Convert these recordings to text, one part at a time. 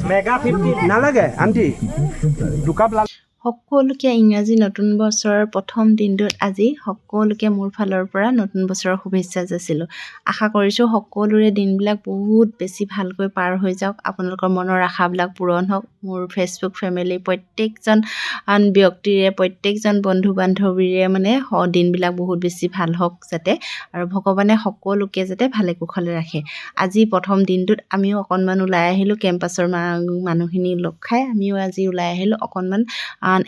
Mega 50 নালাগে aunty দুকাপ সকলোকে ইংৰাজী নতুন বছৰৰ প্ৰথম দিনটোত আজি সকলোকে মোৰ ফালৰ পৰা নতুন বছৰৰ শুভেচ্ছা যাচিলোঁ। আশা কৰিছোঁ সকলোৰে দিনবিলাক বহুত বেছি ভালকৈ পাৰ হৈ যাওক, আপোনালোকৰ মনৰ আশাবিলাক পূৰণ হওক। মোৰ ফেচবুক ফেমিলি প্ৰত্যেকজন ব্যক্তিৰে প্ৰত্যেকজন বন্ধু বান্ধৱীৰে মানে দিনবিলাক বহুত বেছি ভাল হওক যাতে, আৰু ভগৱানে সকলোকে যাতে ভালে কুশলে ৰাখে। আজি প্ৰথম দিনটোত আমিও অকণমান ওলাই আহিলোঁ, কেম্পাছৰ মানুহখিনি লগ খাই আমিও আজি ওলাই আহিলোঁ অকণমান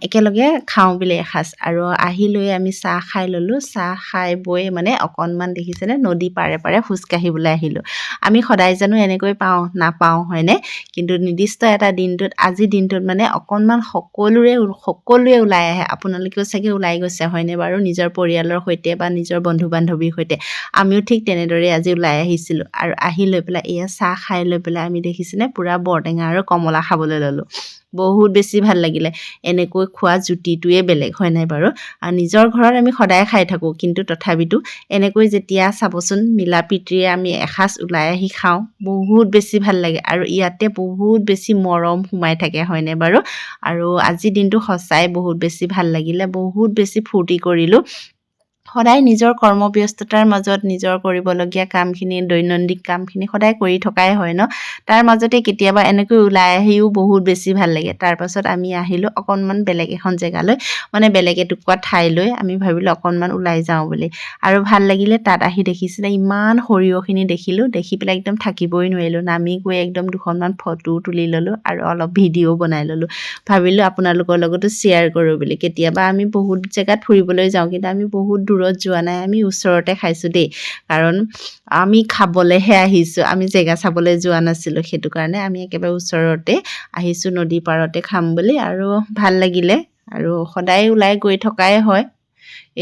একেলগে খাওঁ বুলি এসাঁজ, আৰু আহি লৈ আমি চাহ খাই ল'লোঁ। চাহ খাই বৈ মানে অকণমান দেখিছেনে নদী পাৰে পাৰে খোজকাঢ়িবলৈ আহিলোঁ। আমি সদায় জানো এনেকৈ নাপাওঁ হয়নে, কিন্তু নিৰ্দিষ্ট এটা দিনটোত আজি দিনটোত মানে অকণমান সকলোৱে ওলাই আহে। আপোনালোকেও চাগে ওলাই গৈছে হয়নে বাৰু, নিজৰ পৰিয়ালৰ সৈতে বা নিজৰ বন্ধু বান্ধৱীৰ সৈতে। আমিও ঠিক তেনেদৰে আজি ওলাই আহিছিলোঁ, আৰু আহি লৈ পেলাই এয়া চাহ খাই লৈ পেলাই আমি দেখিছেনে পূৰা বৰটেঙা আৰু কমলা খাবলৈ ল'লোঁ। বহুত বেছি ভাল লাগিলে। এনেকৈ খোৱা জুতিটোৱে বেলেগ হয় নাই বাৰু। আৰু নিজৰ ঘৰত আমি সদায় খাই থাকোঁ, কিন্তু তথাপিতো এনেকৈ যেতিয়া চাবচোন মিলা প্ৰীতিৰে আমি এসাঁজ ওলাই আহি খাওঁ বহুত বেছি ভাল লাগে, আৰু ইয়াতে বহুত বেছি মৰম সোমাই থাকে হয়নে বাৰু। আৰু আজিৰ দিনটো সঁচাই বহুত বেছি ভাল লাগিলে, বহুত বেছি ফূৰ্তি কৰিলোঁ। সদায় নিজৰ কৰ্মব্যস্ততাৰ মাজত নিজৰ কৰিবলগীয়া কামখিনি, দৈনন্দিন কামখিনি সদায় কৰি থকাই হয় ন, তাৰ মাজতে কেতিয়াবা এনেকৈ ওলাই আহিও বহুত বেছি ভাল লাগে। তাৰপাছত আমি আহিলোঁ অকণমান বেলেগ এখন জেগালৈ, মানে বেলেগ এটুকুৰা ঠাইলৈ আমি ভাবিলোঁ অকণমান ওলাই যাওঁ বুলি, আৰু ভাল লাগিলে। তাত আহি দেখিছিলে ইমান সৰিয়হখিনি দেখিলোঁ, দেখি পেলাই একদম থাকিবই নোৱাৰিলোঁ। নামি গৈ একদম দুখনমান ফটো তুলি ল'লোঁ আৰু অলপ ভিডিঅ' বনাই ল'লোঁ। ভাবিলোঁ আপোনালোকৰ লগতো শ্বেয়াৰ কৰোঁ বুলি। কেতিয়াবা আমি বহুত জেগাত ফুৰিবলৈ যাওঁ, কিন্তু আমি বহুত দূৰত যোৱা নাই, আমি ওচৰতে খাইছোঁ দেই, কাৰণ আমি খাবলৈহে আহিছোঁ, আমি জেগা চাবলৈ যোৱা নাছিলোঁ। সেইটো কাৰণে আমি একেবাৰে ওচৰতে আহিছোঁ, নদী পাৰতে খাম বুলি, আৰু ভাল লাগিলে। আৰু সদায় ওলাই গৈ থকাই হয়।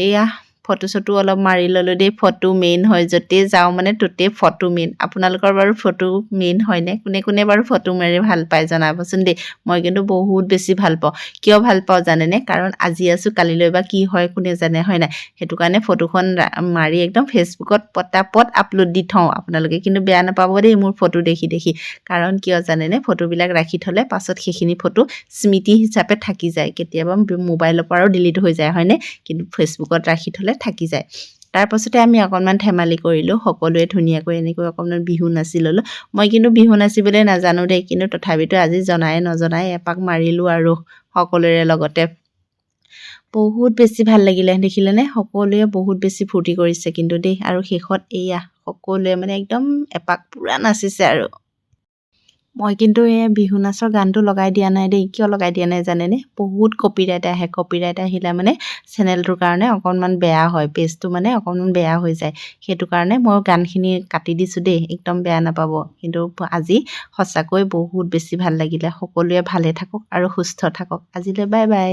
এয়া ফটো চটো অলপ মাৰি ল'লোঁ দেই, ফটো মেইন হয়, য'তেই যাওঁ মানে ত'তেই ফটো মেইন। আপোনালোকৰ বাৰু ফটো মেইন হয়নে? কোনে কোনে বাৰু ফটো মাৰি ভাল পায় জনাবচোন দেই। মই কিন্তু বহুত বেছি ভাল পাওঁ। কিয় ভাল পাওঁ জানেনে? কাৰণ আজি আছোঁ কালিলৈ বা কি হয় কোনে জানে হয় নাই। সেইটো কাৰণে ফটোখন মাৰি একদম ফেচবুকত পটাপট আপলোড দি থওঁ। আপোনালোকে কিন্তু বেয়া নাপাব দেই মোৰ ফটো দেখি, কাৰণ কিয় জানেনে, ফটোবিলাক ৰাখি থ'লে পাছত সেইখিনি ফটো স্মৃতি হিচাপে থাকি যায়। কেতিয়াবা মোবাইলৰ পৰাও ডিলিট হৈ যায় হয়নে, কিন্তু ফেচবুকত ৰাখি থ'লে থাকি যায়। তাৰপাছতে আমি অকণমান ধেমালি কৰিলোঁ, সকলোৱে ধুনীয়াকৈ এনেকৈ অকণমান বিহু নাচি ল'লোঁ। মই কিন্তু বিহু নাচিবলৈ নাজানো দেই, কিন্তু তথাপিতো আজি নজনাই এপাক মাৰিলোঁ আৰু সকলোৰে লগতে। বহুত বেছি ভাল লাগিলে, দেখিলেনে সকলোৱে বহুত বেছি ফূৰ্তি কৰিছে কিন্তু দেই। আৰু শেষত এয়া সকলোৱে মানে একদম এপাক পূৰা নাচিছে। আৰু মই কিন্তু এই বিহু নাচৰ গানটো লগাই দিয়া নাই দেই। কিয় লগাই দিয়া নাই জানেনে? বহুত কপিৰাইট আহে, কপিৰাইট আহিলে মানে চেনেলটোৰ কাৰণে অকণমান বেয়া হয়, পেজটো মানে অকণমান বেয়া হৈ যায়। সেইটো কাৰণে মই গানখিনি কাটি দিছোঁ দেই, একদম বেয়া নাপাব। কিন্তু আজি সঁচাকৈ বহুত বেছি ভাল লাগিলে। সকলোৱে ভালে থাকক আৰু সুস্থ থাকক। আজিলৈ বাই বাই।